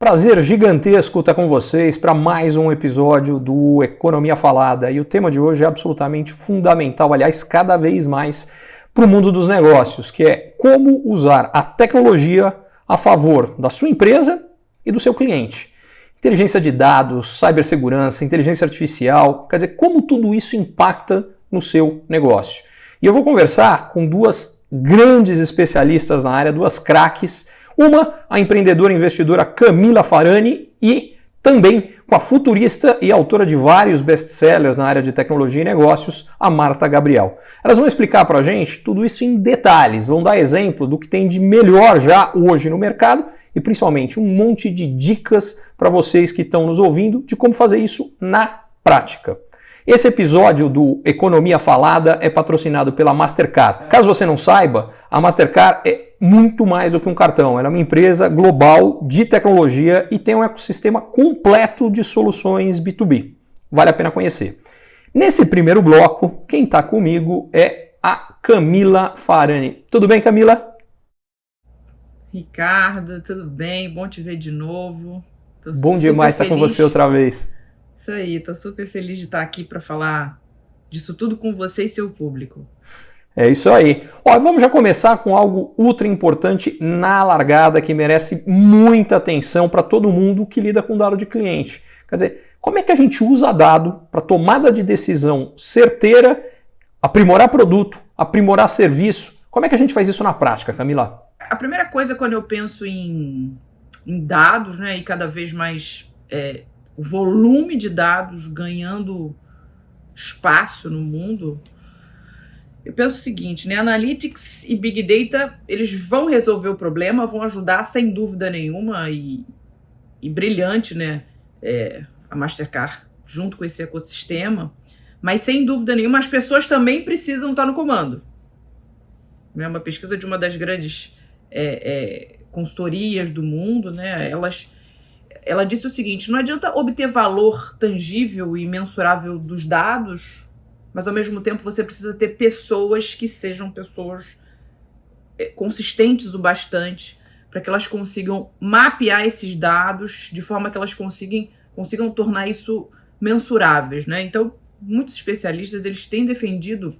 prazer gigantesco estar com vocês para mais um episódio do Economia Falada. E o tema de hoje é absolutamente fundamental, aliás, cada vez mais para o mundo dos negócios, que é como usar a tecnologia a favor da sua empresa e do seu cliente. Inteligência de dados, cibersegurança, inteligência artificial, quer dizer, como tudo isso impacta no seu negócio. E eu vou conversar com duas grandes especialistas na área, duas craques. Uma, a empreendedora e investidora Camila Farani, e também com a futurista e autora de vários best-sellers na área de tecnologia e negócios, a Marta Gabriel. Elas vão explicar para a gente tudo isso em detalhes, vão dar exemplo do que tem de melhor já hoje no mercado e principalmente um monte de dicas para vocês que estão nos ouvindo de como fazer isso na prática. Esse episódio do Economia Falada é patrocinado pela Mastercard. Caso você não saiba, a Mastercard é muito mais do que um cartão. Ela é uma empresa global de tecnologia e tem um ecossistema completo de soluções B2B. Vale a pena conhecer. Nesse primeiro bloco, quem está comigo é a Camila Farani. Tudo bem, Camila? Ricardo, tudo bem? Bom te ver de novo. Bom demais estar com você outra vez. Isso aí, tô super feliz de estar aqui para falar disso tudo com você e seu público. É isso aí. Ó, vamos já começar com algo ultra importante na largada que merece muita atenção para todo mundo que lida com dado de cliente. Quer dizer, como é que a gente usa dado para tomada de decisão certeira, aprimorar produto, aprimorar serviço? Como é que a gente faz isso na prática, Camila? A primeira coisa quando eu penso em dados, né, e cada vez mais o volume de dados ganhando espaço no mundo, eu penso o seguinte, né? Analytics e Big Data, eles vão resolver o problema, vão ajudar sem dúvida nenhuma e brilhante, né? A Mastercard junto com esse ecossistema, mas sem dúvida nenhuma as pessoas também precisam estar no comando. Uma pesquisa de uma das grandes consultorias do mundo, né? Ela disse o seguinte, não adianta obter valor tangível e mensurável dos dados, mas ao mesmo tempo você precisa ter pessoas que sejam pessoas consistentes o bastante para que elas consigam mapear esses dados de forma que elas consigam tornar isso mensuráveis, né? Então, muitos especialistas eles têm defendido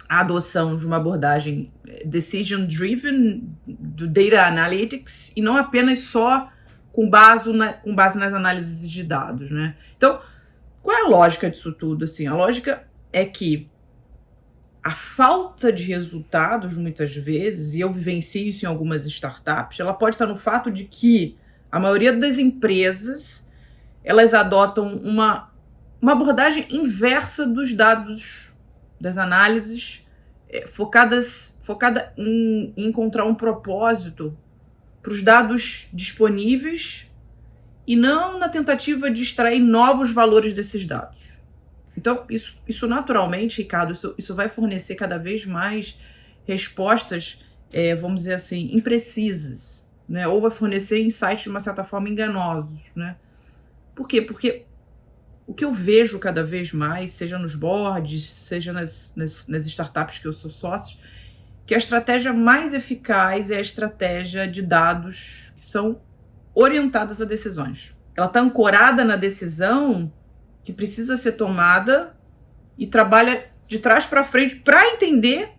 a adoção de uma abordagem decision-driven do data analytics e não apenas só com base nas análises de dados, né? Então, qual é a lógica disso tudo? Assim, a lógica é que a falta de resultados, muitas vezes, e eu vivencio isso em algumas startups, ela pode estar no fato de que a maioria das empresas, elas adotam uma abordagem inversa dos dados, das análises, focada em encontrar um propósito para os dados disponíveis e não na tentativa de extrair novos valores desses dados. Então, isso naturalmente, Ricardo, isso vai fornecer cada vez mais respostas, vamos dizer assim, imprecisas, né? Ou vai fornecer insights de uma certa forma enganosos, né? Por quê? Porque o que eu vejo cada vez mais, seja nos boards, seja nas startups que eu sou sócio, que a estratégia mais eficaz é a estratégia de dados que são orientadas a decisões. Ela está ancorada na decisão que precisa ser tomada e trabalha de trás para frente para entender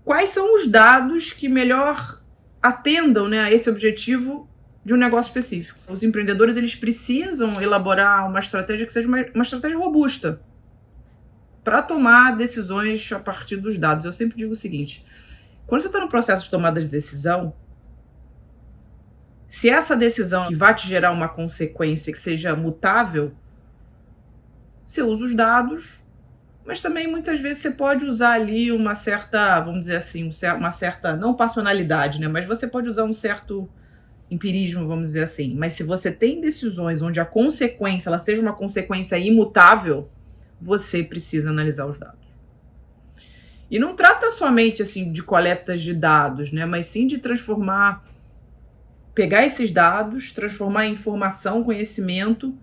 quais são os dados que melhor atendam, né, a esse objetivo de um negócio específico. Os empreendedores eles precisam elaborar uma estratégia que seja uma estratégia robusta para tomar decisões a partir dos dados. Eu sempre digo o seguinte, quando você está no processo de tomada de decisão, se essa decisão que vai te gerar uma consequência que seja mutável, você usa os dados, mas também muitas vezes você pode usar ali uma certa, vamos dizer assim, uma certa, não passionalidade, né? Mas você pode usar um certo empirismo, vamos dizer assim. Mas se você tem decisões onde a consequência, ela seja uma consequência imutável, você precisa analisar os dados. E não trata somente assim de coletas de dados, né? Mas sim de pegar esses dados, transformar em informação, conhecimento,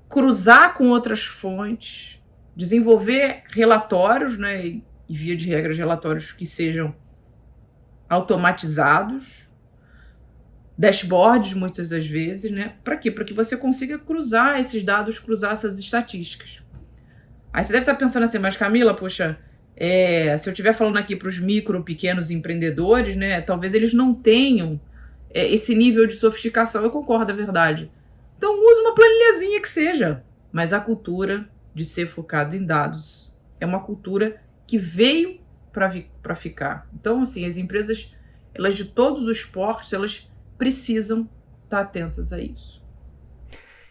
cruzar com outras fontes, desenvolver relatórios, né? E via de regra, relatórios que sejam automatizados, dashboards, muitas das vezes, né? Para quê? Para que você consiga cruzar esses dados, cruzar essas estatísticas. Aí você deve estar pensando assim, mas Camila, poxa, se eu estiver falando aqui para os micro, pequenos empreendedores, né? Talvez eles não tenham esse nível de sofisticação. Eu concordo, é verdade. Então use uma planilhazinha que seja. Mas a cultura de ser focado em dados é uma cultura que veio para ficar. Então, assim, as empresas, elas de todos os portos, elas precisam estar atentas a isso.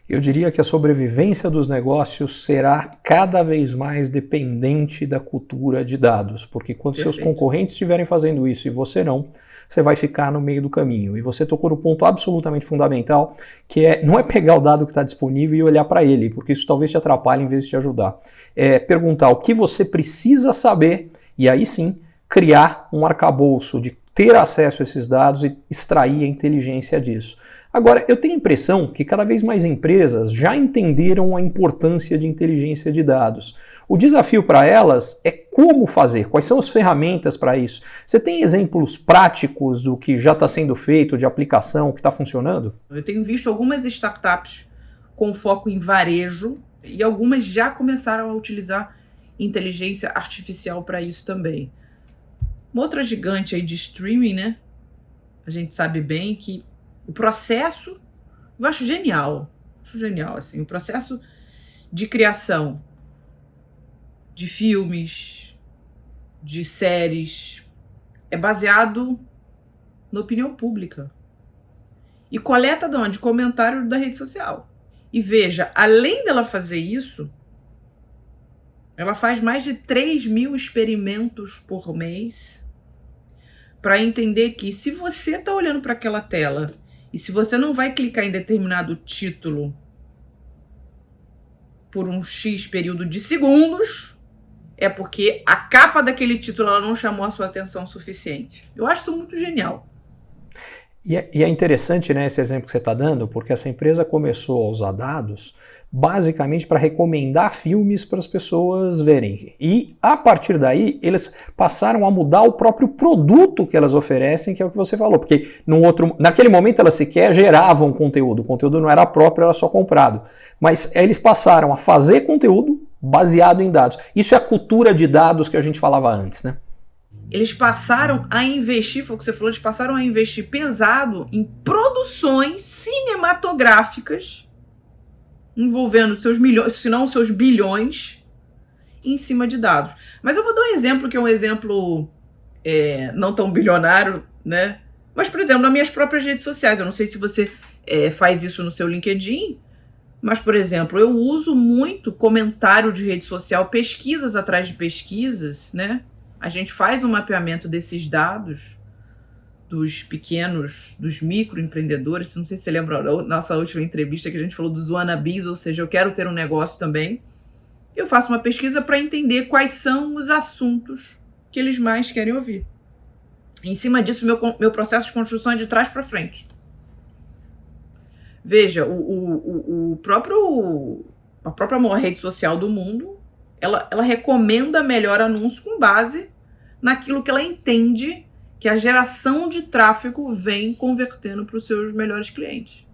Eu diria que a sobrevivência dos negócios será cada vez mais dependente da cultura de dados, porque quando seus concorrentes estiverem fazendo isso e você não, você vai ficar no meio do caminho. E você tocou no ponto absolutamente fundamental, que não é pegar o dado que está disponível e olhar para ele, porque isso talvez te atrapalhe em vez de te ajudar. É perguntar o que você precisa saber e aí sim criar um arcabouço de ter acesso a esses dados e extrair a inteligência disso. Agora, eu tenho a impressão que cada vez mais empresas já entenderam a importância de inteligência de dados. O desafio para elas é como fazer, quais são as ferramentas para isso. Você tem exemplos práticos do que já está sendo feito, de aplicação, que está funcionando? Eu tenho visto algumas startups com foco em varejo e algumas já começaram a utilizar inteligência artificial para isso também. Uma outra gigante aí de streaming, né? A gente sabe bem que o processo, eu acho genial, assim, o processo de criação de filmes, de séries, é baseado na opinião pública. E coleta de onde? Comentário da rede social. E veja, além dela fazer isso, ela faz mais de 3.000 experimentos por mês para entender que se você está olhando para aquela tela e se você não vai clicar em determinado título por um X período de segundos, é porque a capa daquele título ela não chamou a sua atenção o suficiente. Eu acho isso muito genial. E é interessante, né, esse exemplo que você está dando, porque essa empresa começou a usar dados basicamente para recomendar filmes para as pessoas verem. E a partir daí, eles passaram a mudar o próprio produto que elas oferecem, que é o que você falou. Porque naquele momento elas sequer geravam conteúdo. O conteúdo não era próprio, era só comprado. Mas eles passaram a fazer conteúdo baseado em dados. Isso é a cultura de dados que a gente falava antes, né? Eles passaram a investir, foi o que você falou, eles passaram a investir pesado em produções cinematográficas envolvendo seus milhões, se não seus bilhões, em cima de dados. Mas eu vou dar um exemplo que é um exemplo não tão bilionário, né? Mas, por exemplo, nas minhas próprias redes sociais, eu não sei se você faz isso no seu LinkedIn, mas, por exemplo, eu uso muito comentário de rede social, pesquisas atrás de pesquisas, né? A gente faz um mapeamento desses dados dos pequenos, dos microempreendedores. Não sei se você lembra da nossa última entrevista que a gente falou dos wannabes, ou seja, eu quero ter um negócio também. Eu faço uma pesquisa para entender quais são os assuntos que eles mais querem ouvir. Em cima disso, meu processo de construção é de trás para frente. Veja, a própria maior rede social do mundo, ela recomenda melhor anúncio com base naquilo que ela entende que a geração de tráfego vem convertendo para os seus melhores clientes.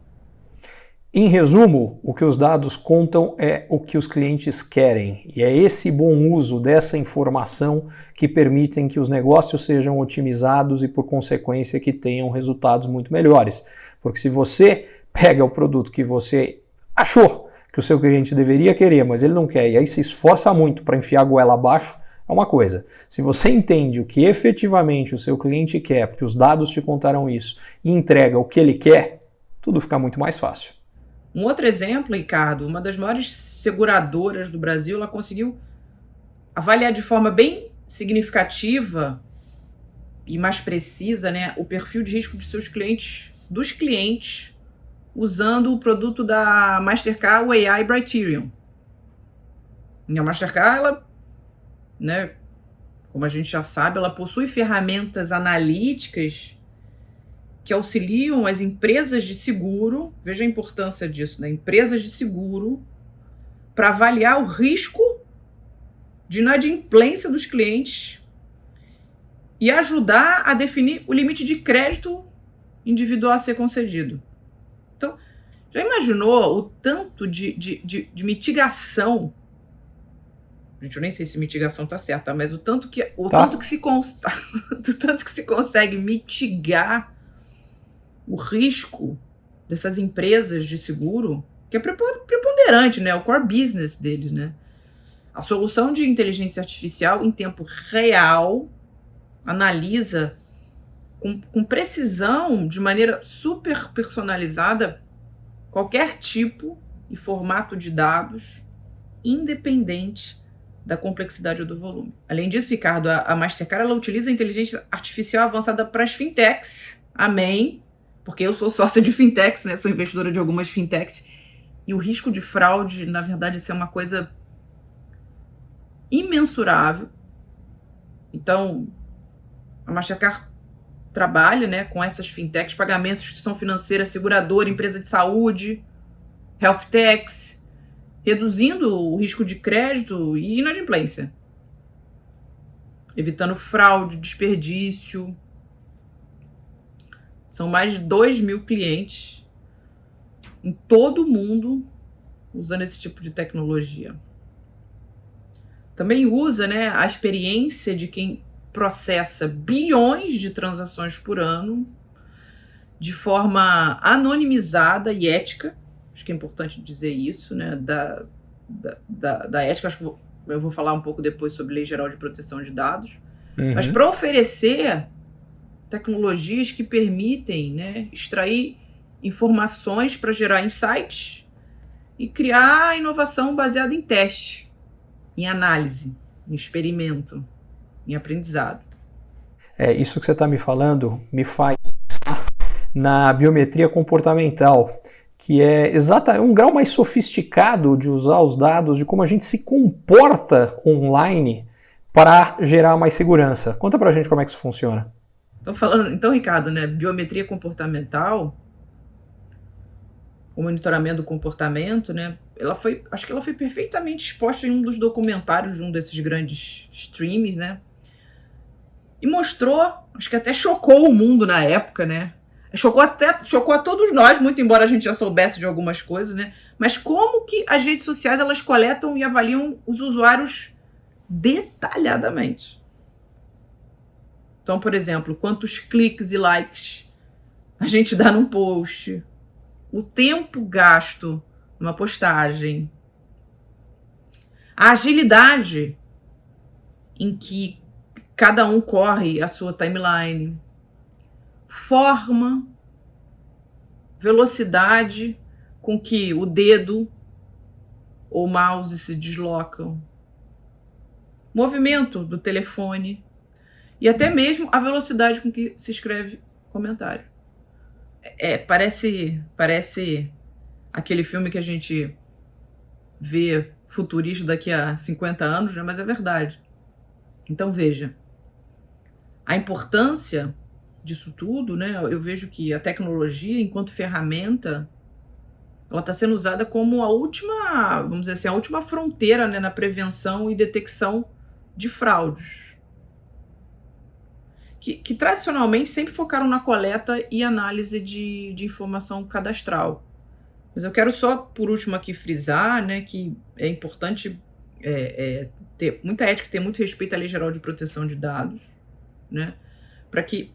Em resumo, o que os dados contam é o que os clientes querem. E é esse bom uso dessa informação que permitem que os negócios sejam otimizados e, por consequência, que tenham resultados muito melhores. Porque se você pega o produto que você achou que o seu cliente deveria querer, mas ele não quer, e aí se esforça muito para enfiar a goela abaixo, é uma coisa. Se você entende o que efetivamente o seu cliente quer, porque os dados te contaram isso, e entrega o que ele quer, tudo fica muito mais fácil. Um outro exemplo, Ricardo, uma das maiores seguradoras do Brasil, ela conseguiu avaliar de forma bem significativa e mais precisa, né, o perfil de risco de seus clientes, dos clientes, usando o produto da Mastercard, o AI Brighterion. E a Mastercard, ela, né, como a gente já sabe, ela possui ferramentas analíticas que auxiliam as empresas de seguro, veja a importância disso, né? Empresas de seguro, para avaliar o risco de inadimplência dos clientes e ajudar a definir o limite de crédito individual a ser concedido. Então, já imaginou o tanto de mitigação? Gente, eu nem sei se mitigação está certa, mas o tanto que se consegue mitigar o risco dessas empresas de seguro, que é preponderante, né? O core business deles, né? A solução de inteligência artificial em tempo real analisa com precisão, de maneira super personalizada, qualquer tipo e formato de dados, independente da complexidade ou do volume. Além disso, Ricardo, a Mastercard ela utiliza a inteligência artificial avançada para as fintechs. Amém. Porque eu sou sócia de fintechs, né? Sou investidora de algumas fintechs. E o risco de fraude, na verdade, isso é uma coisa imensurável. Então, a Mastercard trabalha, né, com essas fintechs, pagamentos, instituição financeira, seguradora, empresa de saúde, health techs, reduzindo o risco de crédito e inadimplência, evitando fraude, desperdício. São mais de 2.000 clientes em todo o mundo usando esse tipo de tecnologia. Também usa, né, a experiência de quem processa bilhões de transações por ano de forma anonimizada e ética. Acho que é importante dizer isso, né, da ética. Acho que eu vou falar um pouco depois sobre Lei Geral de Proteção de Dados. Mas para oferecer tecnologias que permitem, né, extrair informações para gerar insights e criar inovação baseada em teste, em análise, em experimento, em aprendizado. Isso que você está me falando me faz pensar na biometria comportamental, que é um grau mais sofisticado de usar os dados, de como a gente se comporta online para gerar mais segurança. Conta pra gente como é que isso funciona. Então, Ricardo, né, biometria comportamental, o monitoramento do comportamento, né, acho que ela foi perfeitamente exposta em um dos documentários de um desses grandes streams, né, e mostrou, acho que até chocou o mundo na época, né, chocou a todos nós, muito embora a gente já soubesse de algumas coisas, né, mas como que as redes sociais elas coletam e avaliam os usuários detalhadamente. Então, por exemplo, quantos cliques e likes a gente dá num post, o tempo gasto numa postagem, a agilidade em que cada um corre a sua timeline, forma, velocidade com que o dedo ou o mouse se deslocam, movimento do telefone e até mesmo a velocidade com que se escreve comentário. Parece aquele filme que a gente vê futurista daqui a 50 anos, né? Mas é verdade. Então, veja, a importância disso tudo, né? Eu vejo que a tecnologia, enquanto ferramenta, ela está sendo usada como a última, vamos dizer assim, a última fronteira, né, na prevenção e detecção de fraudes. Que tradicionalmente sempre focaram na coleta e análise de informação cadastral. Mas eu quero só, por último, aqui frisar, né, que é importante ter muita ética, ter muito respeito à Lei Geral de Proteção de Dados, né, para que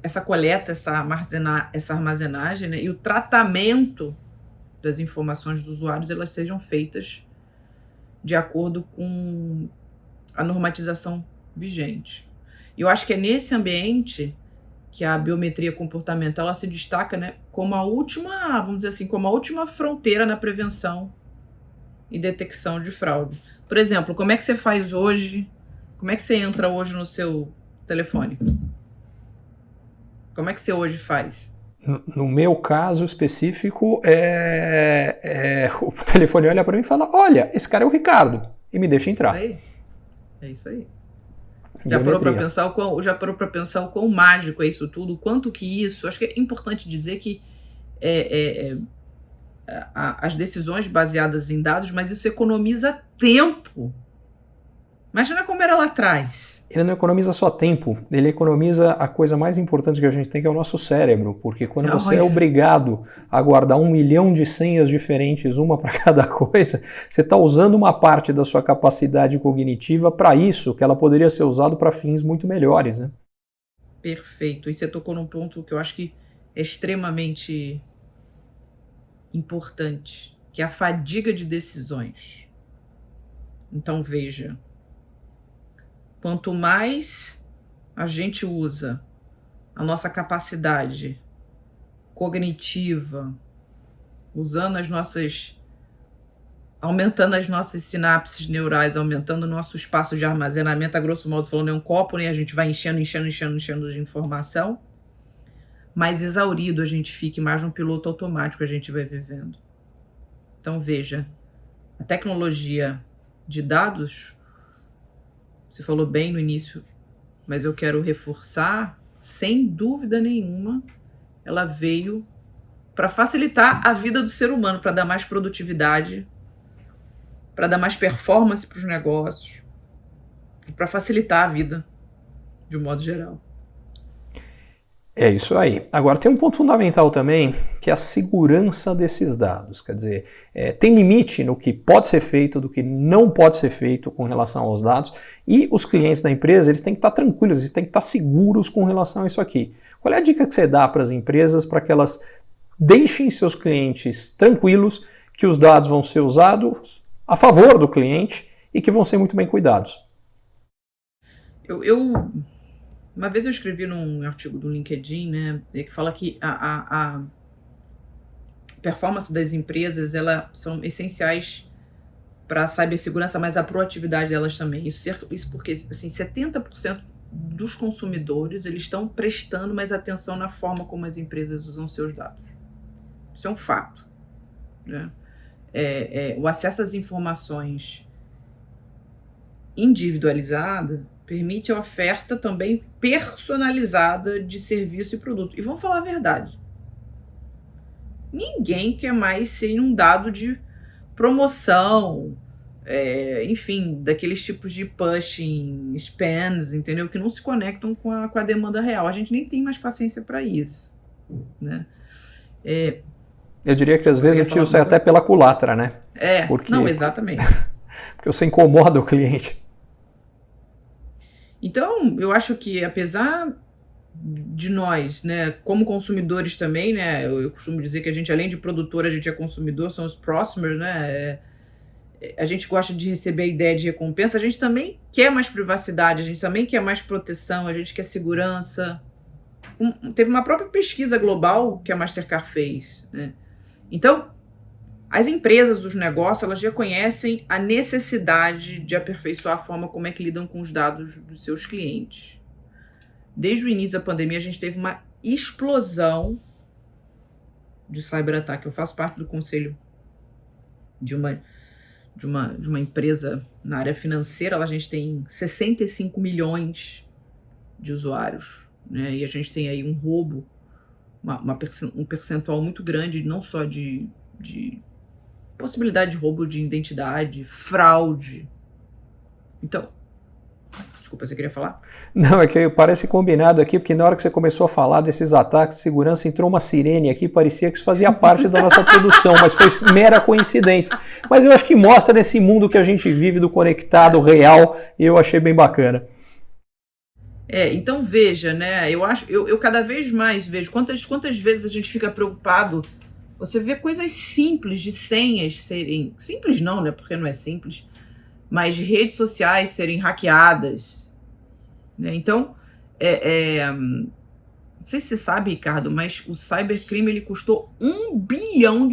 essa coleta, essa armazenagem, né, e o tratamento das informações dos usuários elas sejam feitas de acordo com a normatização vigente. E eu acho que é nesse ambiente que a biometria comportamental ela se destaca, né, como a última, vamos dizer assim, como a última fronteira na prevenção e detecção de fraude. Por exemplo, como é que você faz hoje? Como é que você entra hoje no seu telefone? Como é que você hoje faz? No meu caso específico, o telefone olha para mim e fala: olha, esse cara é o Ricardo, e me deixa entrar. É isso aí. Já parou para pensar o quão mágico é isso tudo? Quanto que isso... Acho que é importante dizer que as decisões baseadas em dados, mas isso economiza tempo Imagina como era lá atrás. Ele não economiza só tempo, ele economiza a coisa mais importante que a gente tem, que é o nosso cérebro, porque quando você é obrigado a guardar 1 milhão de senhas diferentes, uma para cada coisa, você está usando uma parte da sua capacidade cognitiva para isso, que ela poderia ser usada para fins muito melhores, né? Perfeito. E você tocou num ponto que eu acho que é extremamente importante, que é a fadiga de decisões. Então, veja, quanto mais a gente usa a nossa capacidade cognitiva, aumentando as nossas sinapses neurais, aumentando o nosso espaço de armazenamento, a grosso modo falando, é um copo, né? A gente vai enchendo de informação, mais exaurido a gente fica, mais no piloto automático a gente vai vivendo. Então, veja, a tecnologia de dados, você falou bem no início, mas eu quero reforçar, sem dúvida nenhuma, ela veio para facilitar a vida do ser humano, para dar mais produtividade, para dar mais performance para os negócios e para facilitar a vida de um modo geral. É isso aí. Agora, tem um ponto fundamental também, que é a segurança desses dados. Quer dizer, tem limite no que pode ser feito, do que não pode ser feito com relação aos dados, e os clientes da empresa, eles têm que estar tranquilos, eles têm que estar seguros com relação a isso aqui. Qual é a dica que você dá para as empresas para que elas deixem seus clientes tranquilos que os dados vão ser usados a favor do cliente e que vão ser muito bem cuidados? Uma vez eu escrevi num artigo do LinkedIn, né, que fala que a performance das empresas, elas são essenciais para a cibersegurança, mas a proatividade delas também. Isso porque assim, 70% dos consumidores eles estão prestando mais atenção na forma como as empresas usam seus dados. Isso é um fato, né? O acesso às informações individualizada permite a oferta também personalizada de serviço e produto. E vamos falar a verdade. Ninguém quer mais ser inundado de promoção, enfim, daqueles tipos de pushing, spams, entendeu? Que não se conectam com a demanda real. A gente nem tem mais paciência para isso, né? Eu diria que às vezes o tiro sai até pela culatra, né? Não, exatamente. Porque você incomoda o cliente. Então, eu acho que apesar de nós, né, como consumidores também, né, eu costumo dizer que a gente, além de produtor, a gente é consumidor, são os prosumers, né, a gente gosta de receber a ideia de recompensa, a gente também quer mais privacidade, a gente também quer mais proteção, a gente quer segurança. Teve uma própria pesquisa global que a Mastercard fez, né? Então, as empresas, os negócios, elas já conhecem a necessidade de aperfeiçoar a forma como é que lidam com os dados dos seus clientes. Desde o início da pandemia, a gente teve uma explosão de cyberataque. Eu faço parte do conselho de uma empresa na área financeira. A gente tem 65 milhões de usuários, né? E a gente tem aí um roubo, um percentual muito grande, não só de possibilidade de roubo de identidade, fraude. Então, desculpa, você queria falar? Não, é que parece combinado aqui, porque na hora que você começou a falar desses ataques de segurança, entrou uma sirene aqui, parecia que isso fazia parte da nossa produção, mas foi mera coincidência. Mas eu acho que mostra nesse mundo que a gente vive, do conectado, real, e eu achei bem bacana. Então veja, né, eu cada vez mais vejo quantas vezes a gente fica preocupado. Você vê coisas simples de senhas serem... Simples não, né? Porque não é simples. Mas de redes sociais serem hackeadas, né? Então, não sei se você sabe, Ricardo, mas o cybercrime ele custou $1 bilhão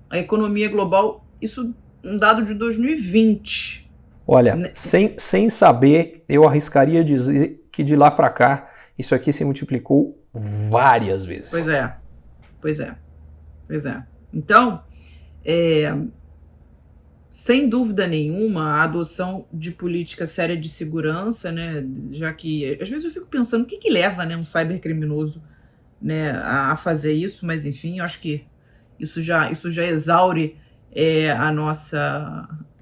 a economia global. Isso um dado de 2020. Olha, sem saber, eu arriscaria dizer que de lá para cá, isso aqui se multiplicou várias vezes. Pois é. Então, sem dúvida nenhuma, a adoção de política séria de segurança, né, já que às vezes eu fico pensando o que leva, né, um cybercriminoso, né, a fazer isso, mas enfim, eu acho que isso já exaure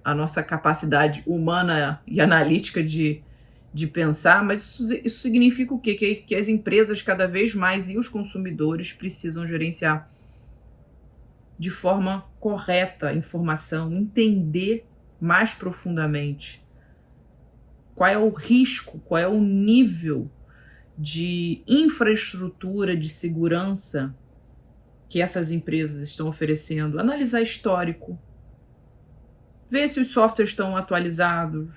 a a nossa capacidade humana e analítica de pensar, mas isso significa o quê? Que as empresas cada vez mais e os consumidores precisam gerenciar de forma correta a informação, entender mais profundamente qual é o risco, qual é o nível de infraestrutura de segurança que essas empresas estão oferecendo, analisar histórico, ver se os softwares estão atualizados,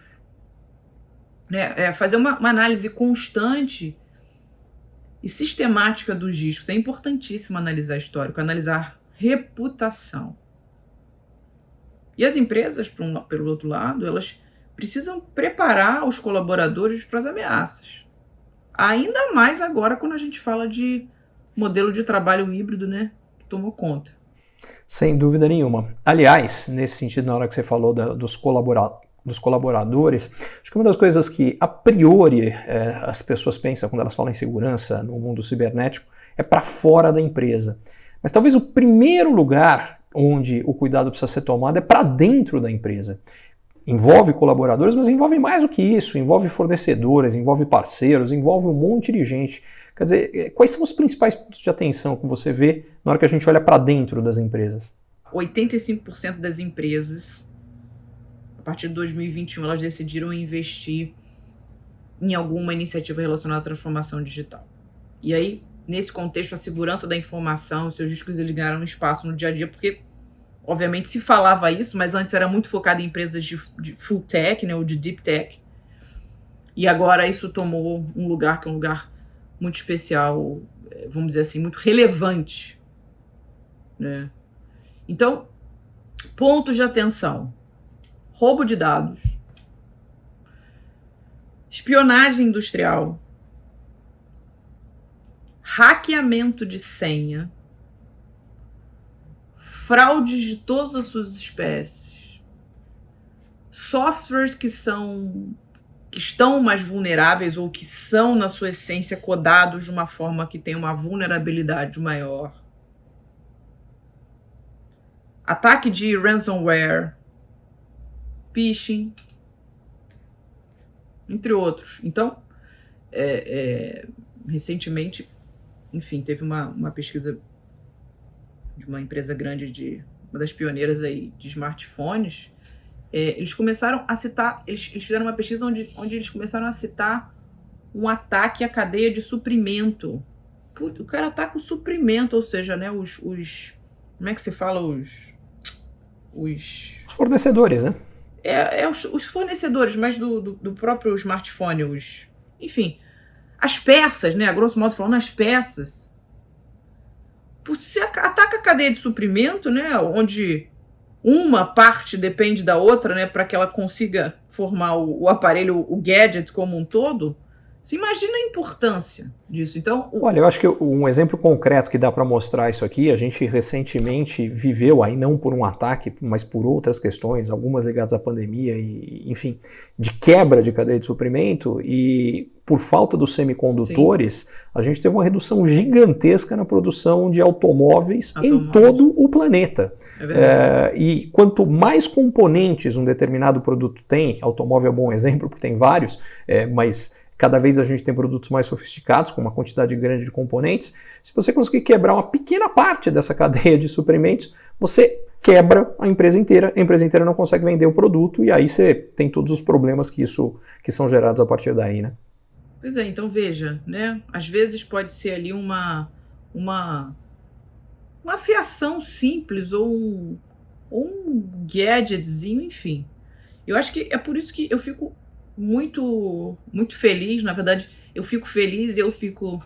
né? Fazer uma análise constante e sistemática dos riscos. É importantíssimo analisar histórico, analisar reputação. E as empresas, pelo outro lado, elas precisam preparar os colaboradores para as ameaças. Ainda mais agora quando a gente fala de modelo de trabalho híbrido, né, que tomou conta. Sem dúvida nenhuma. Aliás, nesse sentido, na hora que você falou dos colaboradores, acho que uma das coisas que a priori as pessoas pensam quando elas falam em segurança no mundo cibernético é para fora da empresa. Mas talvez o primeiro lugar onde o cuidado precisa ser tomado é para dentro da empresa. Envolve colaboradores, mas envolve mais do que isso, envolve fornecedores, envolve parceiros, envolve um monte de gente. Quer dizer, quais são os principais pontos de atenção que você vê na hora que a gente olha para dentro das empresas? 85% das empresas, a partir de 2021, elas decidiram investir em alguma iniciativa relacionada à transformação digital. E aí, nesse contexto, a segurança da informação, os seus riscos, eles ganharam espaço no dia a dia, porque obviamente se falava isso, mas antes era muito focado em empresas de full tech, né, ou de deep tech. E agora isso tomou um lugar que é um lugar muito especial, vamos dizer assim, muito relevante, né? Então, pontos de atenção: roubo de dados, espionagem industrial, hackeamento de senha, fraudes de todas as suas espécies, softwares que estão mais vulneráveis ou que são, na sua essência, codados de uma forma que tem uma vulnerabilidade maior, ataque de ransomware, phishing, entre outros. Então, recentemente, enfim, teve uma pesquisa de uma empresa grande, uma das pioneiras aí de smartphones. Eles começaram a citar, eles fizeram uma pesquisa onde eles começaram a citar um ataque à cadeia de suprimento. O cara ataca o suprimento, ou seja, né, os como é que se fala? Os fornecedores, né? Os fornecedores, mas do próprio smartphone, enfim, as peças, né, a grosso modo falando, as peças. Você ataca a cadeia de suprimento, né, onde uma parte depende da outra, né, para que ela consiga formar o aparelho, o gadget como um todo. Você imagina a importância disso. Então, olha, eu acho que um exemplo concreto que dá para mostrar isso aqui, a gente recentemente viveu aí não por um ataque, mas por outras questões, algumas ligadas à pandemia e, enfim, de quebra de cadeia de suprimento, e por falta dos semicondutores, sim, a gente teve uma redução gigantesca na produção de automóveis em todo o planeta. E quanto mais componentes um determinado produto tem, automóvel é um bom exemplo, porque tem vários, mas cada vez a gente tem produtos mais sofisticados, com uma quantidade grande de componentes. Se você conseguir quebrar uma pequena parte dessa cadeia de suprimentos, você quebra a empresa inteira não consegue vender o produto, e aí você tem todos os problemas que são gerados a partir daí, né? Pois é, então veja, né? Às vezes pode ser ali uma fiação simples ou um gadgetzinho, enfim. Eu acho que é por isso que eu fico muito, muito feliz. Na verdade, eu fico feliz e eu fico,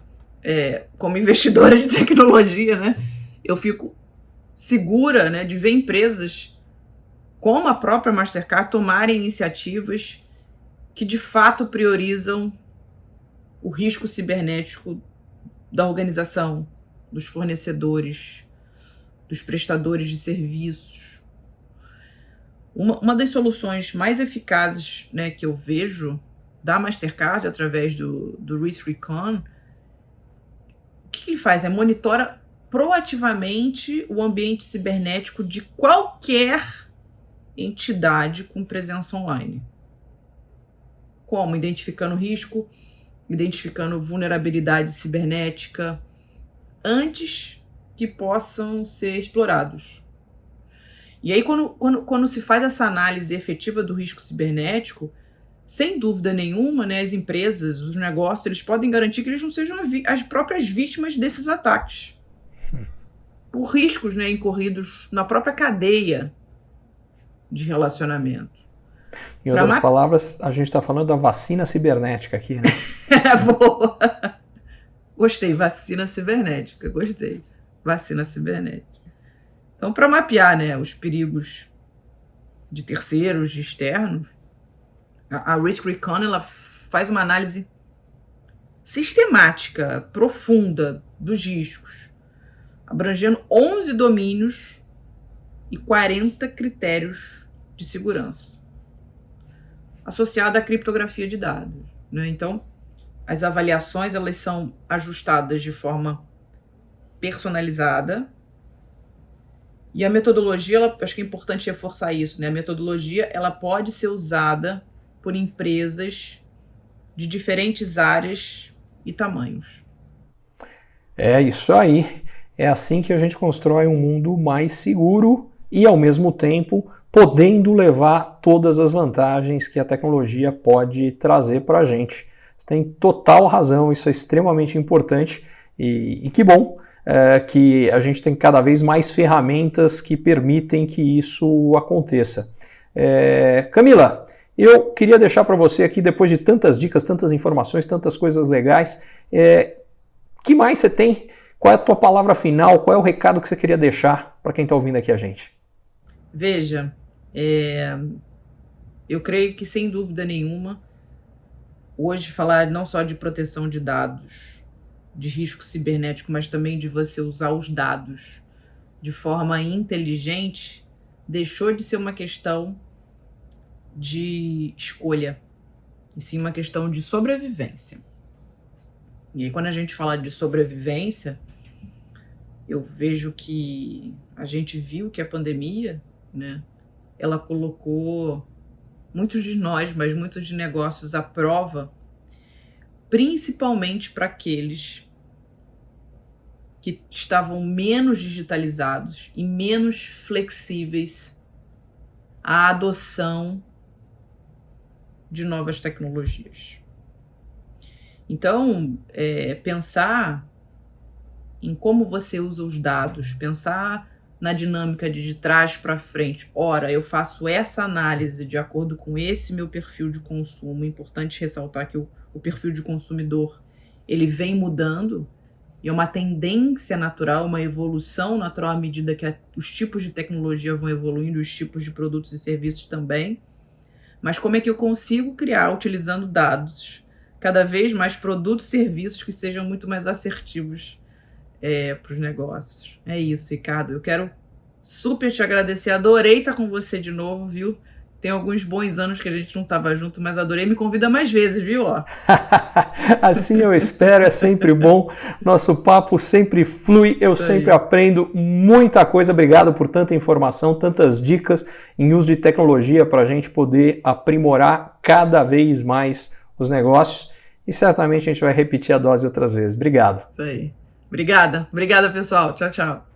como investidora de tecnologia, né? Eu fico segura, né, de ver empresas como a própria Mastercard tomarem iniciativas que de fato priorizam o risco cibernético da organização, dos fornecedores, dos prestadores de serviços. Uma das soluções mais eficazes, né, que eu vejo da Mastercard através do Risk Recon, o que ele faz? Monitora proativamente o ambiente cibernético de qualquer entidade com presença online. Como? Identificando risco, identificando vulnerabilidade cibernética, antes que possam ser explorados. E aí, quando se faz essa análise efetiva do risco cibernético, sem dúvida nenhuma, né, as empresas, os negócios, eles podem garantir que eles não sejam as próprias vítimas desses ataques. Por riscos, né, incorridos na própria cadeia de relacionamento. Em outras palavras, a gente está falando da vacina cibernética aqui, né? Boa. Gostei, vacina cibernética, gostei. Vacina cibernética. Então, para mapear, né, os perigos de terceiros, de externos, a Risk Recon ela faz uma análise sistemática, profunda dos riscos, abrangendo 11 domínios e 40 critérios de segurança, associada à criptografia de dados, né? Então, as avaliações elas são ajustadas de forma personalizada e a metodologia, acho que é importante reforçar isso, né? A metodologia ela pode ser usada por empresas de diferentes áreas e tamanhos. É isso aí. É assim que a gente constrói um mundo mais seguro e, ao mesmo tempo, podendo levar todas as vantagens que a tecnologia pode trazer para a gente. Você tem total razão, isso é extremamente importante e que bom que a gente tem cada vez mais ferramentas que permitem que isso aconteça. Camila, eu queria deixar para você aqui, depois de tantas dicas, tantas informações, tantas coisas legais, que mais você tem? Qual é a tua palavra final? Qual é o recado que você queria deixar para quem está ouvindo aqui a gente? Veja, eu creio que, sem dúvida nenhuma, hoje falar não só de proteção de dados, de risco cibernético, mas também de você usar os dados de forma inteligente, deixou de ser uma questão de escolha, e sim uma questão de sobrevivência. E aí, quando a gente fala de sobrevivência, eu vejo que a gente viu que a pandemia, né, ela colocou muitos de nós, mas muitos de negócios à prova, principalmente para aqueles que estavam menos digitalizados e menos flexíveis à adoção de novas tecnologias. Então, pensar em como você usa os dados, pensar na dinâmica de trás para frente. Ora, eu faço essa análise de acordo com esse meu perfil de consumo. É importante ressaltar que o perfil de consumidor ele vem mudando e é uma tendência natural, uma evolução natural à medida que os tipos de tecnologia vão evoluindo, os tipos de produtos e serviços também. Mas como é que eu consigo criar, utilizando dados, cada vez mais produtos e serviços que sejam muito mais assertivos para os negócios? É isso, Ricardo. Eu quero super te agradecer. Adorei estar com você de novo, viu? Tem alguns bons anos que a gente não estava junto, mas adorei. Me convida mais vezes, viu? Assim eu espero, é sempre bom. Nosso papo sempre flui, eu sempre aprendo muita coisa. Obrigado por tanta informação, tantas dicas em uso de tecnologia para a gente poder aprimorar cada vez mais os negócios. E certamente a gente vai repetir a dose outras vezes. Obrigado. Isso aí. Obrigada, pessoal. Tchau, tchau.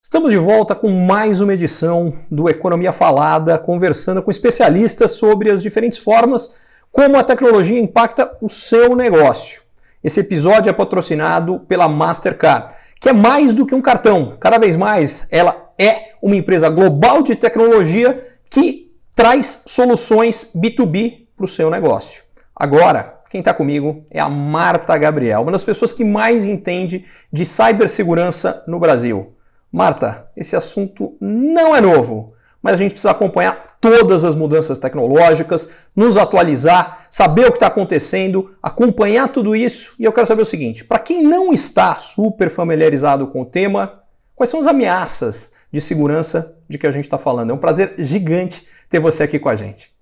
Estamos de volta com mais uma edição do Economia Falada, conversando com especialistas sobre as diferentes formas como a tecnologia impacta o seu negócio. Esse episódio é patrocinado pela Mastercard, que é mais do que um cartão. Cada vez mais, ela é uma empresa global de tecnologia que traz soluções B2B para o seu negócio. Agora, quem está comigo é a Marta Gabriel, uma das pessoas que mais entende de cibersegurança no Brasil. Marta, esse assunto não é novo, mas a gente precisa acompanhar todas as mudanças tecnológicas, nos atualizar, saber o que está acontecendo, acompanhar tudo isso. E eu quero saber o seguinte, para quem não está super familiarizado com o tema, quais são as ameaças de segurança de que a gente está falando? É um prazer gigante ter você aqui com a gente.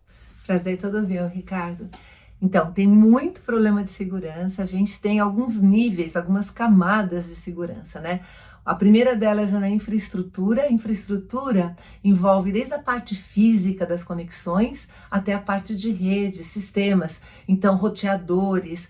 Prazer todo meu, Ricardo. Então, tem muito problema de segurança, a gente tem alguns níveis, algumas camadas de segurança, né? A primeira delas é na infraestrutura. A infraestrutura envolve desde a parte física das conexões até a parte de rede, sistemas. Então, roteadores,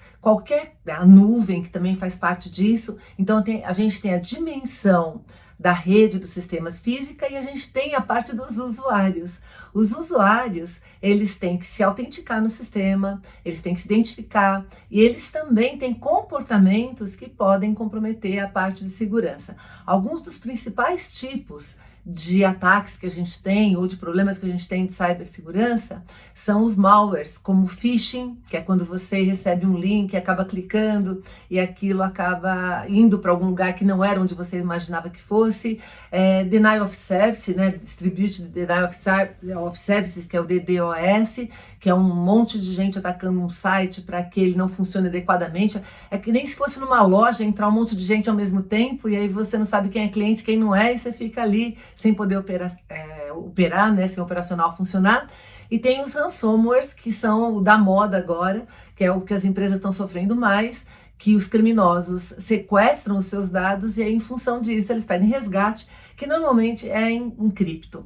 a nuvem que também faz parte disso. Então, a gente tem a dimensão da rede dos sistemas física e a gente tem a parte dos usuários. Os usuários, eles têm que se autenticar no sistema, eles têm que se identificar e eles também têm comportamentos que podem comprometer a parte de segurança. Alguns dos principais tipos de ataques que a gente tem ou de problemas que a gente tem de cibersegurança são os malwares, como phishing, que é quando você recebe um link e acaba clicando e aquilo acaba indo para algum lugar que não era onde você imaginava que fosse, denial of service, né, distributed denial of services, que é o DDoS, que é um monte de gente atacando um site para que ele não funcione adequadamente. É que nem se fosse numa loja entrar um monte de gente ao mesmo tempo e aí você não sabe quem é cliente, quem não é, e você fica ali sem poder operar, né, sem o operacional funcionar. E tem os ransomwares, que são o da moda agora, que é o que as empresas estão sofrendo mais, que os criminosos sequestram os seus dados e aí, em função disso, eles pedem resgate, que normalmente é em cripto.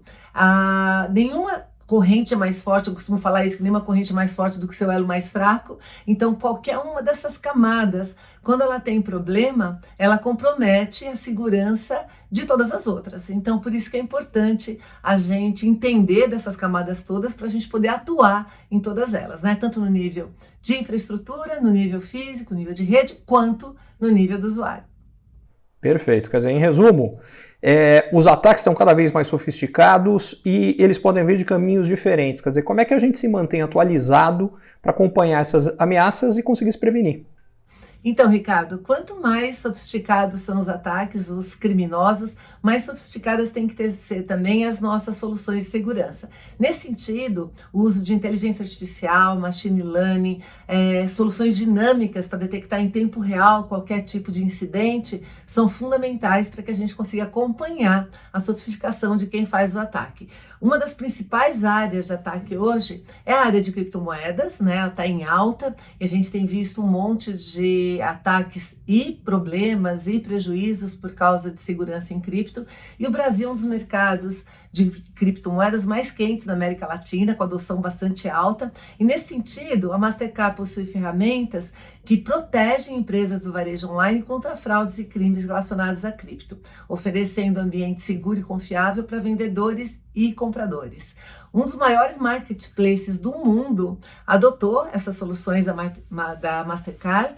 Nenhuma corrente é mais forte, eu costumo falar isso, que nenhuma corrente é mais forte do que seu elo mais fraco. Então, qualquer uma dessas camadas, quando ela tem problema, ela compromete a segurança de todas as outras. Então, por isso que é importante a gente entender dessas camadas todas para a gente poder atuar em todas elas, né? Tanto no nível de infraestrutura, no nível físico, no nível de rede, quanto no nível do usuário. Perfeito. Quer dizer, em resumo, os ataques estão cada vez mais sofisticados e eles podem vir de caminhos diferentes. Quer dizer, como é que a gente se mantém atualizado para acompanhar essas ameaças e conseguir se prevenir? Então, Ricardo, quanto mais sofisticados são os ataques, os criminosos, mais sofisticadas têm que ser também as nossas soluções de segurança. Nesse sentido, o uso de inteligência artificial, machine learning, soluções dinâmicas para detectar em tempo real qualquer tipo de incidente são fundamentais para que a gente consiga acompanhar a sofisticação de quem faz o ataque. Uma das principais áreas de ataque hoje é a área de criptomoedas, né? Ela está em alta e a gente tem visto um monte de ataques e problemas e prejuízos por causa de segurança em cripto. E o Brasil é um dos mercados de criptomoedas mais quentes na América Latina, com adoção bastante alta. E nesse sentido, a Mastercard possui ferramentas que protegem empresas do varejo online contra fraudes e crimes relacionados a cripto, oferecendo ambiente seguro e confiável para vendedores e compradores. Um dos maiores marketplaces do mundo adotou essas soluções da Mastercard,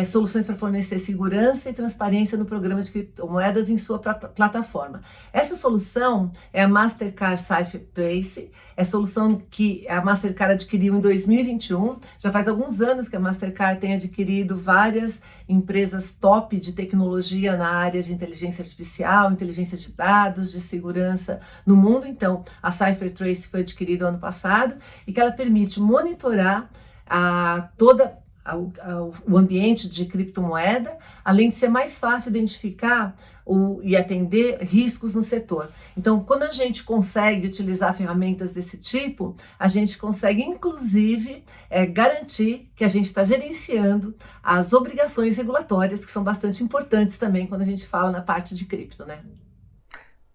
soluções para fornecer segurança e transparência no programa de criptomoedas em sua plataforma. Essa solução é a Mastercard CipherTrace, é a solução que a Mastercard adquiriu em 2021. Já faz alguns anos que a Mastercard tem adquirido várias empresas top de tecnologia na área de inteligência artificial, inteligência de dados, de segurança no mundo. Então, a CipherTrace foi adquirida ano passado e que ela permite monitorar o ambiente de criptomoeda, além de ser mais fácil identificar e atender riscos no setor. Então, quando a gente consegue utilizar ferramentas desse tipo, a gente consegue, inclusive, garantir que a gente está gerenciando as obrigações regulatórias, que são bastante importantes também quando a gente fala na parte de cripto, né?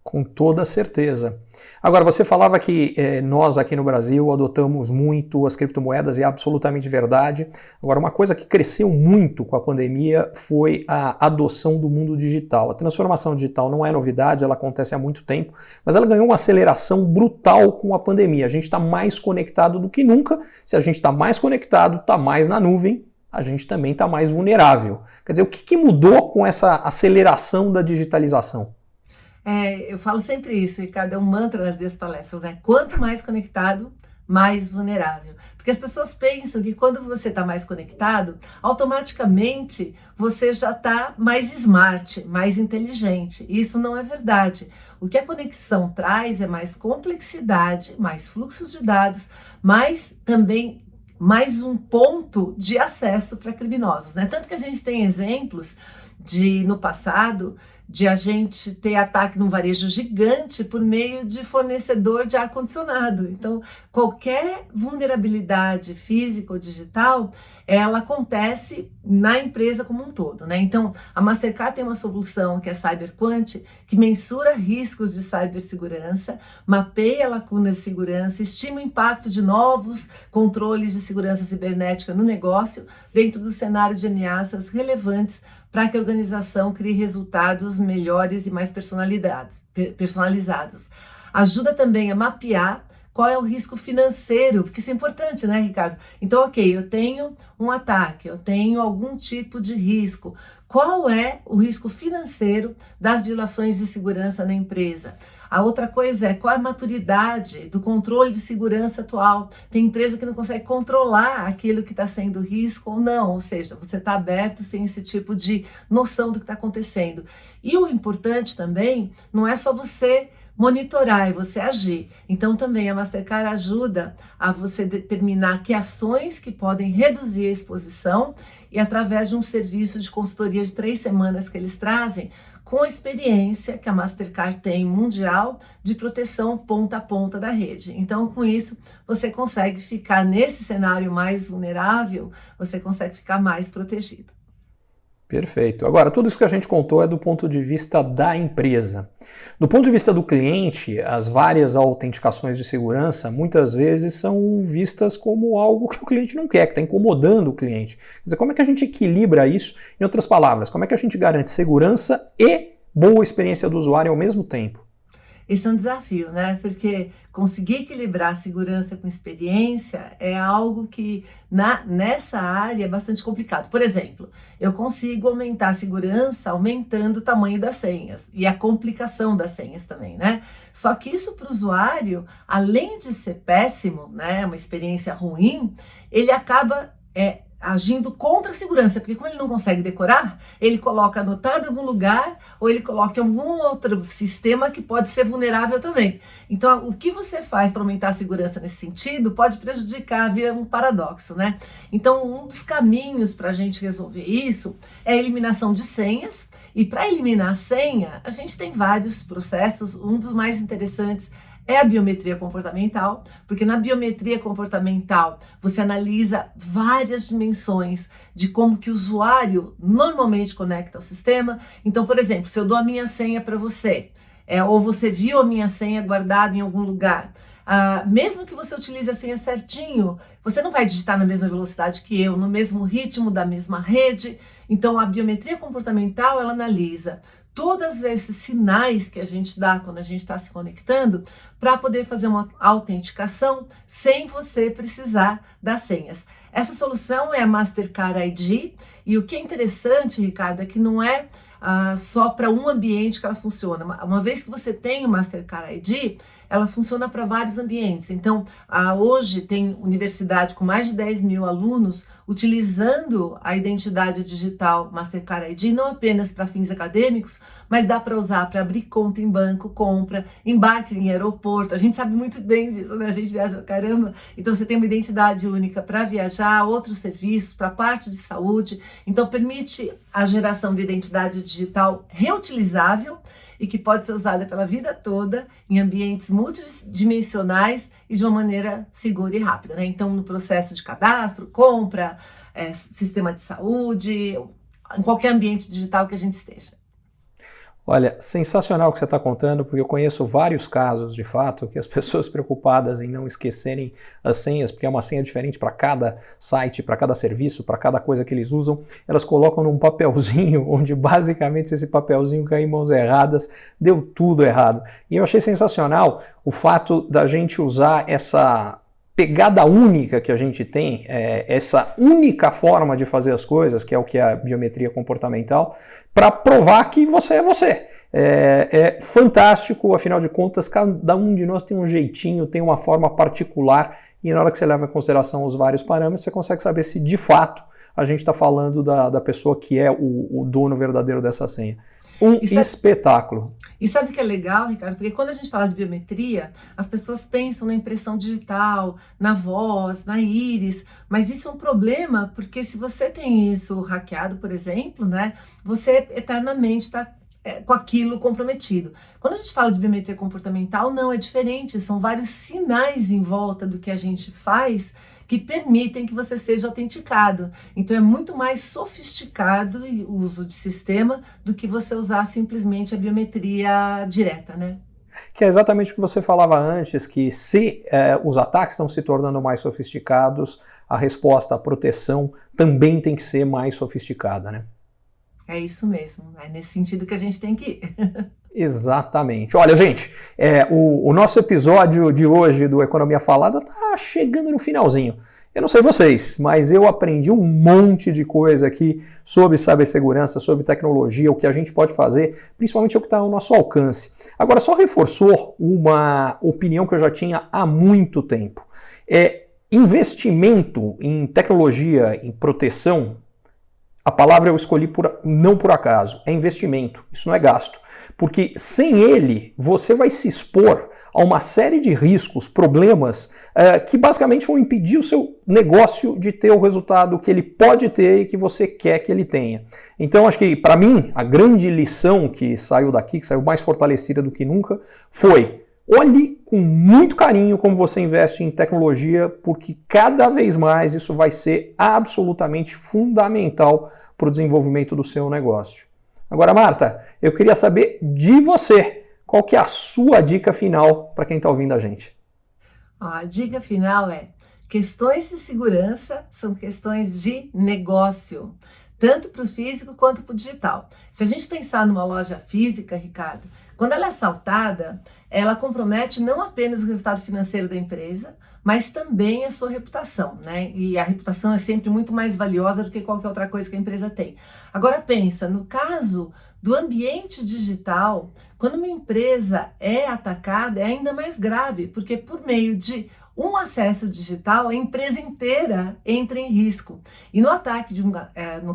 Com toda certeza. Agora, você falava que nós aqui no Brasil adotamos muito as criptomoedas, e é absolutamente verdade. Agora, uma coisa que cresceu muito com a pandemia foi a adoção do mundo digital. A transformação digital não é novidade, ela acontece há muito tempo, mas ela ganhou uma aceleração brutal com a pandemia. A gente está mais conectado do que nunca. Se a gente está mais conectado, está mais na nuvem, a gente também está mais vulnerável. Quer dizer, o que mudou com essa aceleração da digitalização? Eu falo sempre isso, Ricardo, é um mantra nas minhas palestras, né? Quanto mais conectado, mais vulnerável. Porque as pessoas pensam que quando você está mais conectado, automaticamente você já está mais smart, mais inteligente. E isso não é verdade. O que a conexão traz é mais complexidade, mais fluxos de dados, mas também mais um ponto de acesso para criminosos, né? Tanto que a gente tem exemplos no passado, de a gente ter ataque num varejo gigante por meio de fornecedor de ar-condicionado. Então, qualquer vulnerabilidade física ou digital, ela acontece na empresa como um todo, né? Então, a Mastercard tem uma solução que é CyberQuant, que mensura riscos de cibersegurança, mapeia lacunas de segurança, estima o impacto de novos controles de segurança cibernética no negócio, dentro do cenário de ameaças relevantes para que a organização crie resultados melhores e mais personalizados. Ajuda também a mapear qual é o risco financeiro, porque isso é importante, né, Ricardo? Então, ok, eu tenho um ataque, eu tenho algum tipo de risco. Qual é o risco financeiro das violações de segurança na empresa? A outra coisa é qual é a maturidade do controle de segurança atual. Tem empresa que não consegue controlar aquilo que está sendo risco ou não, ou seja, você está aberto sem esse tipo de noção do que está acontecendo. E o importante também não é só você monitorar e você agir. Então também a Mastercard ajuda a você determinar que ações que podem reduzir a exposição e através de um serviço de consultoria de 3 semanas que eles trazem, com a experiência que a Mastercard tem mundial de proteção ponta a ponta da rede. Então, com isso, você consegue ficar nesse cenário mais vulnerável, você consegue ficar mais protegido. Perfeito. Agora, tudo isso que a gente contou é do ponto de vista da empresa. Do ponto de vista do cliente, as várias autenticações de segurança muitas vezes são vistas como algo que o cliente não quer, que está incomodando o cliente. Quer dizer, como é que a gente equilibra isso? Em outras palavras, como é que a gente garante segurança e boa experiência do usuário ao mesmo tempo? Esse é um desafio, né? Porque conseguir equilibrar segurança com experiência é algo que nessa área é bastante complicado. Por exemplo, eu consigo aumentar a segurança aumentando o tamanho das senhas e a complicação das senhas também, né? Só que isso para o usuário, além de ser péssimo, né, uma experiência ruim, ele acaba agindo contra a segurança, porque como ele não consegue decorar, ele coloca anotado em algum lugar ou ele coloca em algum outro sistema que pode ser vulnerável também. Então, o que você faz para aumentar a segurança nesse sentido pode prejudicar, vira um paradoxo, né? Então, um dos caminhos para a gente resolver isso é a eliminação de senhas. E para eliminar a senha, a gente tem vários processos, um dos mais interessantes é a biometria comportamental, porque na biometria comportamental você analisa várias dimensões de como que o usuário normalmente conecta ao sistema. Então, por exemplo, se eu dou a minha senha para você, ou você viu a minha senha guardada em algum lugar, mesmo que você utilize a senha certinho, você não vai digitar na mesma velocidade que eu, no mesmo ritmo da mesma rede. Então, a biometria comportamental, ela analisa todos esses sinais que a gente dá quando a gente está se conectando para poder fazer uma autenticação sem você precisar das senhas. Essa solução é a Mastercard ID e o que é interessante, Ricardo, é que não é só para um ambiente que ela funciona. Uma vez que você tem o Mastercard ID, ela funciona para vários ambientes. Então, hoje tem universidade com mais de 10 mil alunos utilizando a identidade digital Mastercard ID, não apenas para fins acadêmicos, mas dá para usar para abrir conta em banco, compra, embarque em aeroporto. A gente sabe muito bem disso, né? A gente viaja caramba. Então, você tem uma identidade única para viajar, outros serviços, para a parte de saúde. Então, permite a geração de identidade digital reutilizável e que pode ser usada pela vida toda em ambientes multidimensionais e de uma maneira segura e rápida, né? Então, no processo de cadastro, compra, sistema de saúde, em qualquer ambiente digital que a gente esteja. Olha, sensacional o que você está contando, porque eu conheço vários casos, de fato, que as pessoas preocupadas em não esquecerem as senhas, porque é uma senha diferente para cada site, para cada serviço, para cada coisa que eles usam, elas colocam num papelzinho, onde basicamente se esse papelzinho cair em mãos erradas, deu tudo errado. E eu achei sensacional o fato da gente usar essa pegada única que a gente tem, essa única forma de fazer as coisas, que é o que é a biometria comportamental, para provar que você é você. É fantástico, afinal de contas, cada um de nós tem um jeitinho, tem uma forma particular e na hora que você leva em consideração os vários parâmetros, você consegue saber se de fato a gente está falando da pessoa que é o dono verdadeiro dessa senha. Espetáculo. E sabe o que é legal, Ricardo? Porque quando a gente fala de biometria, as pessoas pensam na impressão digital, na voz, na íris, mas isso é um problema, porque se você tem isso hackeado, por exemplo, né, você eternamente está com aquilo comprometido. Quando a gente fala de biometria comportamental, não é diferente, são vários sinais em volta do que a gente faz que permitem que você seja autenticado. Então é muito mais sofisticado o uso de sistema do que você usar simplesmente a biometria direta, né? Que é exatamente o que você falava antes, que se os ataques estão se tornando mais sofisticados, a resposta, a proteção também tem que ser mais sofisticada, né? É isso mesmo, é nesse sentido que a gente tem que ir. Exatamente. Olha, gente, o nosso episódio de hoje do Economia Falada tá chegando no finalzinho. Eu não sei vocês, mas eu aprendi um monte de coisa aqui sobre cibersegurança, sobre tecnologia, o que a gente pode fazer, principalmente o que está ao nosso alcance. Agora, só reforçou uma opinião que eu já tinha há muito tempo. Investimento em tecnologia, em proteção, a palavra eu escolhi não por acaso, é investimento, isso não é gasto. Porque sem ele, você vai se expor a uma série de riscos, problemas, que basicamente vão impedir o seu negócio de ter o resultado que ele pode ter e que você quer que ele tenha. Então, acho que, para mim, a grande lição que saiu daqui, que saiu mais fortalecida do que nunca, foi: olhe com muito carinho como você investe em tecnologia, porque cada vez mais isso vai ser absolutamente fundamental para o desenvolvimento do seu negócio. Agora, Marta, eu queria saber de você, qual que é a sua dica final para quem está ouvindo a gente? A dica final é: questões de segurança são questões de negócio, tanto para o físico quanto para o digital. Se a gente pensar numa loja física, Ricardo, quando ela é assaltada, ela compromete não apenas o resultado financeiro da empresa, mas também a sua reputação, né? E a reputação é sempre muito mais valiosa do que qualquer outra coisa que a empresa tem. Agora pensa, no caso do ambiente digital, quando uma empresa é atacada, é ainda mais grave, porque por meio de um acesso digital, a empresa inteira entra em risco. E no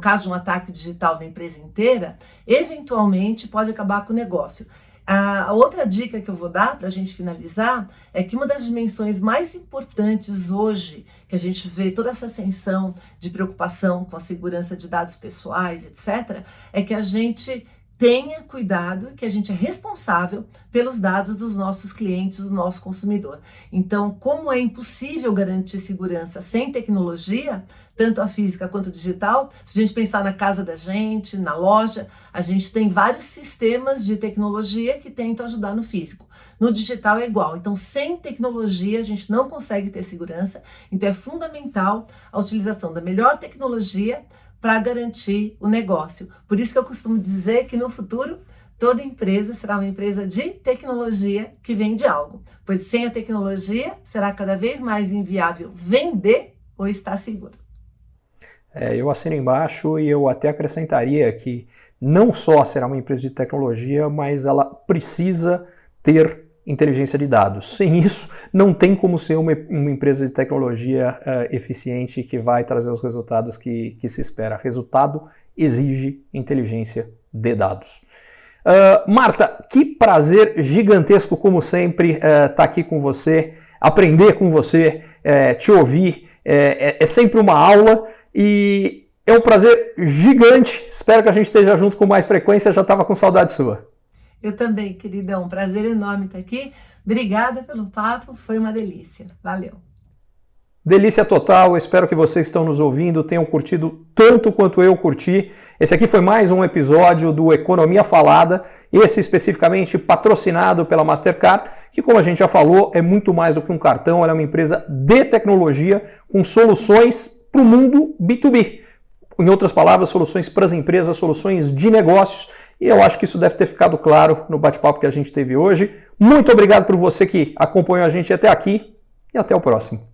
caso de um ataque digital da empresa inteira, eventualmente pode acabar com o negócio. A outra dica que eu vou dar para a gente finalizar é que uma das dimensões mais importantes hoje, que a gente vê toda essa ascensão de preocupação com a segurança de dados pessoais, etc., é que a gente tenha cuidado, que a gente é responsável pelos dados dos nossos clientes, do nosso consumidor. Então, como é impossível garantir segurança sem tecnologia, tanto a física quanto a digital, se a gente pensar na casa da gente, na loja, a gente tem vários sistemas de tecnologia que tentam ajudar no físico. No digital é igual. Então, sem tecnologia, a gente não consegue ter segurança. Então, é fundamental a utilização da melhor tecnologia para garantir o negócio. Por isso que eu costumo dizer que no futuro toda empresa será uma empresa de tecnologia que vende algo, pois sem a tecnologia será cada vez mais inviável vender ou estar seguro. Eu assino embaixo e eu até acrescentaria que não só será uma empresa de tecnologia, mas ela precisa ter inteligência de dados. Sem isso, não tem como ser uma empresa de tecnologia eficiente que vai trazer os resultados que se espera. Resultado exige inteligência de dados. Marta, que prazer gigantesco, como sempre, estar aqui com você, aprender com você, te ouvir. É sempre uma aula e é um prazer gigante. Espero que a gente esteja junto com mais frequência. Já estava com saudade sua. Eu também, queridão. Um prazer enorme estar aqui. Obrigada pelo papo, foi uma delícia. Valeu. Delícia total, eu espero que vocês que estão nos ouvindo tenham curtido tanto quanto eu curti. Esse aqui foi mais um episódio do Economia Falada, esse especificamente patrocinado pela Mastercard, que, como a gente já falou, é muito mais do que um cartão, ela é uma empresa de tecnologia com soluções para o mundo B2B. Em outras palavras, soluções para as empresas, soluções de negócios, e eu acho que isso deve ter ficado claro no bate-papo que a gente teve hoje. Muito obrigado por você que acompanhou a gente até aqui e até o próximo.